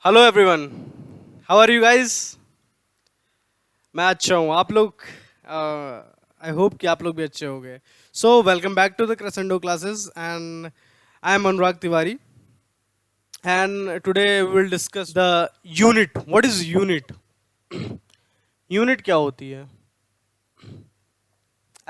Hello everyone, how are you guys. मैं अच्छा हूँ। आप लोग आई होप कि आप लोग भी अच्छे होंगे। So welcome back to the crescendo classes and I am Anurag Tiwari and today we will discuss the unit. What is unit? Unit क्या होती है?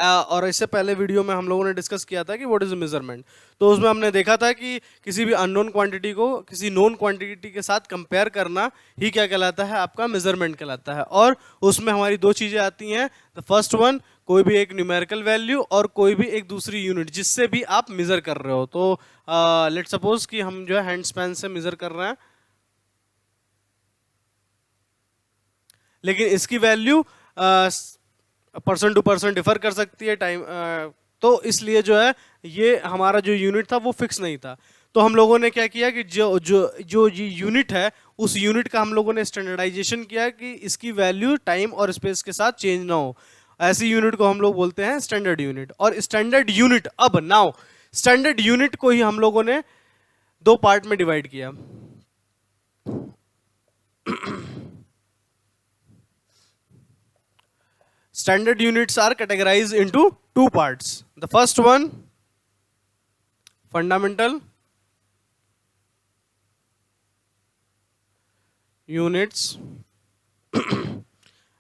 और इससे पहले वीडियो में हम लोगों ने डिस्कस किया था कि व्हाट इज मेजरमेंट। तो उसमें हमने देखा था कि किसी भी अननोन क्वांटिटी को किसी नोन क्वांटिटी के साथ कंपेयर करना ही क्या कहलाता है? आपका मेजरमेंट कहलाता है। और उसमें हमारी दो चीज़ें आती हैं। द फर्स्ट वन, कोई भी एक न्यूमेरिकल वैल्यू, और कोई भी एक दूसरी यूनिट जिससे भी आप मेजर कर रहे हो। तो लेट सपोज कि हम जो है हैंड स्पैन से मेजर कर रहे हैं, लेकिन इसकी value person to person differ कर सकती है टाइम। तो इसलिए जो है ये हमारा जो यूनिट था वो फिक्स नहीं था। तो हम लोगों ने क्या किया कि जो जो जो ये यूनिट है उस यूनिट का हम लोगों ने स्टैंडर्डाइजेशन किया कि इसकी वैल्यू टाइम और स्पेस के साथ चेंज ना हो। ऐसी यूनिट को हम लोग बोलते हैं स्टैंडर्ड यूनिट। और स्टैंडर्ड यूनिट, अब नाउ स्टैंडर्ड यूनिट को ही हम लोगों ने दो पार्ट में डिवाइड किया। Standard units are categorized into two parts. The first one, fundamental units,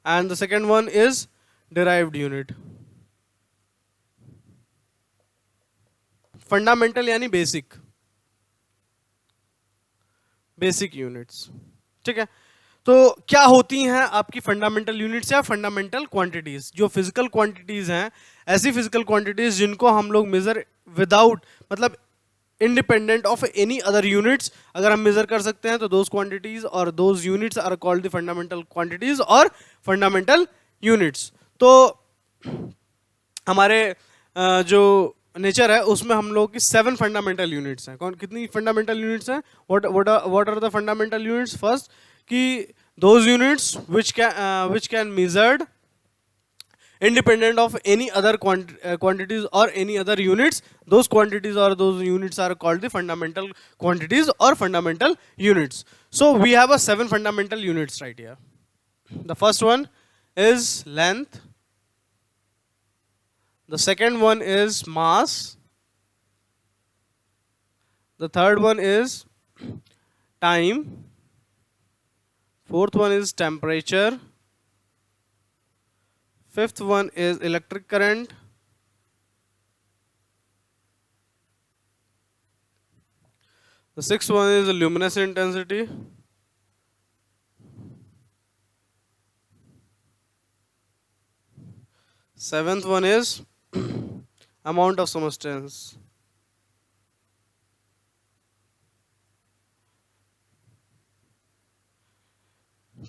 and the second one is derived unit. Fundamental यानी बेसिक, बेसिक यूनिट्स। ठीक है। तो क्या होती हैं आपकी फंडामेंटल यूनिट्स या फंडामेंटल क्वांटिटीज? जो फिजिकल क्वांटिटीज हैं, ऐसी फिजिकल क्वांटिटीज जिनको हम लोग मेजर विदाउट, मतलब independent of any other units अगर हम मेजर कर सकते हैं, तो दोज क्वांटिटीज और those units are called the fundamental quantities और फंडामेंटल यूनिट्स। तो हमारे जो नेचर है उसमें हम लोग की 7 फंडामेंटल यूनिट्स हैं। कौन कितनी फंडामेंटल यूनिट्स हैं? What are the fundamental units? First, कि those units which can measured independent of any other quantities or any other units, those quantities or those units are called the fundamental quantities or fundamental units. So we have a 7 fundamental units right here. The first one is length, the second one is mass, the third one is time, fourth one is temperature, fifth one is electric current, the sixth one is luminous intensity, seventh one is amount of substance,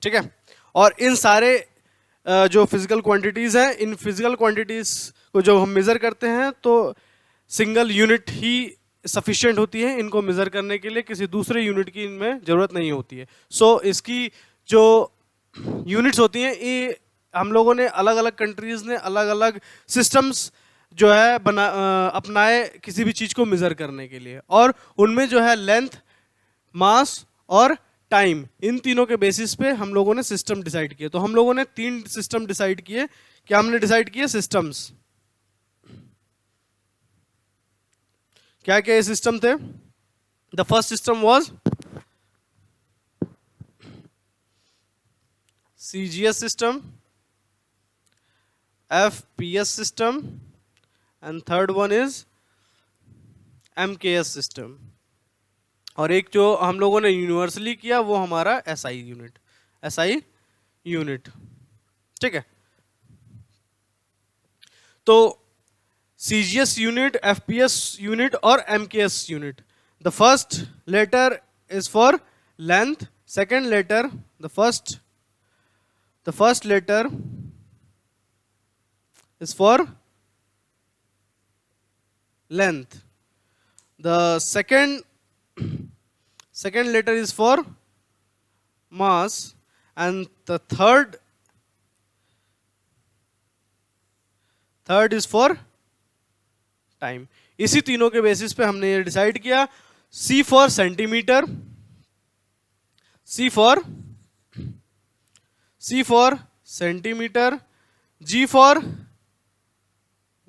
ठीक है। और इन सारे जो physical quantities हैं, in physical quantities को जो हम major करते हैं तो सिंगल यूनिट ही सफिशिएंट होती है इनको मेजर करने के लिए, किसी दूसरे यूनिट की इनमें जरूरत नहीं होती है। सो इसकी जो यूनिट्स होती हैं, ये हम लोगों ने अलग अलग कंट्रीज ने अलग अलग सिस्टम्स जो है अपनाए किसी भी चीज़ को मेजर करने के लिए। और उनमें जो है लेंथ, मास और टाइम, इन तीनों के बेसिस पे हम लोगों ने सिस्टम डिसाइड किए। तो हम लोगों ने 3 सिस्टम डिसाइड किए। क्या हमने डिसाइड किए? सिस्टम्स। क्या क्या ये सिस्टम थे? The first system was CGS system, FPS system, and third one is MKS system. और एक जो हम लोगों ने यूनिवर्सली किया वो हमारा SI यूनिट, SI यूनिट। ठीक है। तो CGS यूनिट, FPS यूनिट और MKS unit. The first letter is for length, second letter, the first letter is for length, the second letter is for mass, and the third is for time। इसी तीनों के basis पे हमने ये decide किया। C for centimetre, C for centimeter, G for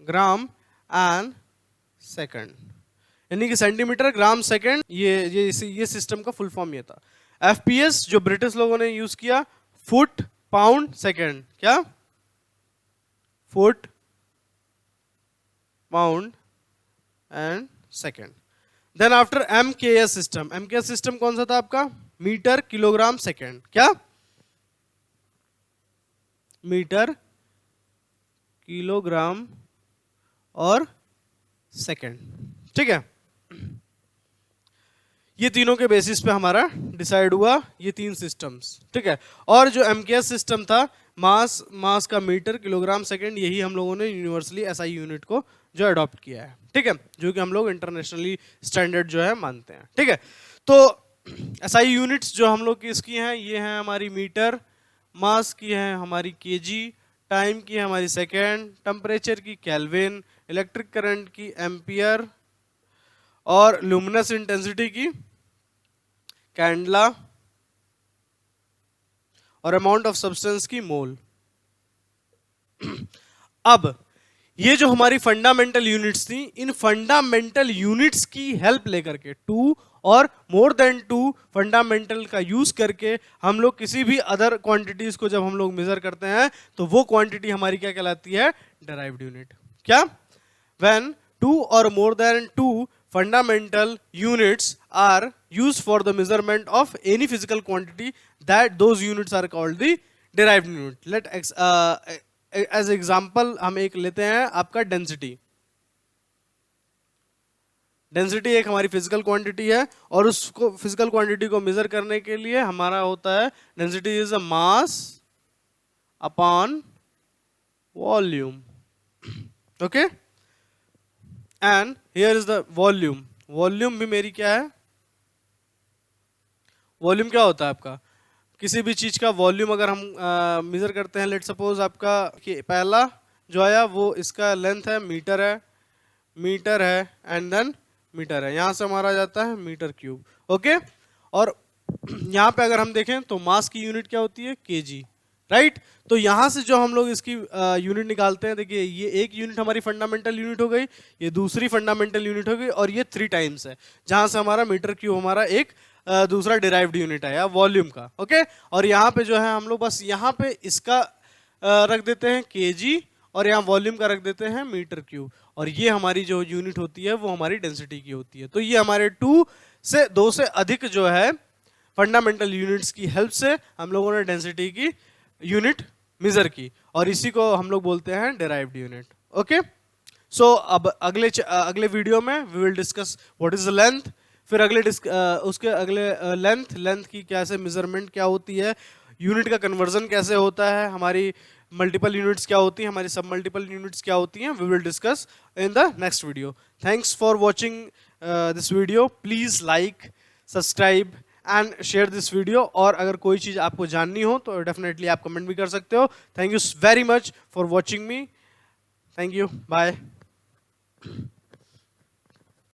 gram and second, यानी कि centimetre gram second, ये सिस्टम का फुल फॉर्म ये था। एफपीएस जो ब्रिटिश लोगों ने यूज किया, फुट पाउंड सेकंड, क्या foot pound and second. Then after MKS system, MKS system कौन सा था आपका, मीटर किलोग्राम सेकंड, क्या मीटर किलोग्राम और सेकंड, ठीक है। ये तीनों के बेसिस पे हमारा डिसाइड हुआ ये तीन सिस्टम्स, ठीक है। और जो एमकेएस सिस्टम था, मास का मीटर किलोग्राम सेकंड, यही हम लोगों ने यूनिवर्सली एसआई यूनिट को जो अडॉप्ट किया है, ठीक है, जो कि हम लोग इंटरनेशनली स्टैंडर्ड जो है मानते हैं, ठीक है। तो एसआई यूनिट्स जो हम लोग की इसकी हैं, ये हैं हमारी मीटर, मास की है हमारी केजी, टाइम की है हमारी सेकेंड, टेम्परेचर की केल्विन, इलेक्ट्रिक करंट की एम्पियर, और लुमिनस इंटेंसिटी की कैंडला, और अमाउंट ऑफ सब्सटेंस की मोल। अब ये जो हमारी फंडामेंटल यूनिट्स थी, इन फंडामेंटल यूनिट्स की हेल्प लेकर के, टू और मोर देन टू फंडामेंटल का यूज करके हम लोग किसी भी अदर क्वांटिटीज को जब हम लोग मेजर करते हैं तो वो क्वांटिटी हमारी क्या कहलाती है, डिराइव्ड यूनिट। क्या, व्हेन टू और more than two fundamental units are used for the measurement of any physical quantity, that those units are called the derived unit. Let as example हम एक लेते हैं आपका डेंसिटी। डेंसिटी एक हमारी physical quantity है और उसको फिजिकल क्वांटिटी को मेजर करने के लिए हमारा होता है density is a mass upon volume, okay. And here is the volume, volume भी मेरी क्या है, वॉल्यूम क्या होता है आपका, किसी भी चीज का वॉल्यूम अगर हम मेजर करते हैं, लेट सपोज आपका पहला जो आया वो इसका लेंथ है, मीटर है एंड देन मीटर है, यहां से हमारा जाता है मीटर क्यूब, ओके। और यहां पे अगर हम देखें तो मास की यूनिट क्या होती है, केजी, राइट। तो यहां से जो हम लोग इसकी यूनिट निकालते हैं, देखिए ये एक यूनिट हमारी फंडामेंटल यूनिट हो गई, ये दूसरी फंडामेंटल यूनिट हो गई, और ये 3 टाइम्स है, जहां से हमारा मीटर क्यूब हमारा एक दूसरा डिराइव्ड यूनिट आया वॉल्यूम का, ओके। और यहाँ पे जो है हम लोग बस यहाँ पे इसका रख देते हैं केजी और यहाँ वॉल्यूम का रख देते हैं मीटर क्यूब, और ये हमारी जो यूनिट होती है वो हमारी डेंसिटी की होती है। तो ये हमारे 2 से अधिक जो है फंडामेंटल यूनिट्स की हेल्प से हम लोगों ने डेंसिटी की यूनिट मेजर की, और इसी को हम लोग बोलते हैं डिराइव्ड यूनिट, ओके। सो अब अगले वीडियो में we will discuss what is the length, फिर उसके अगले लेंथ की कैसे मेजरमेंट क्या होती है, यूनिट का कन्वर्जन कैसे होता है, हमारी मल्टीपल यूनिट्स क्या होती हैं, हमारी सब मल्टीपल यूनिट्स क्या होती हैं, we will discuss in the next video. Thanks for watching this video, please like, subscribe and share this video, और अगर कोई चीज़ आपको जाननी हो तो डेफिनेटली आप कमेंट भी कर सकते हो। Thank you very much for watching me, thank you, bye.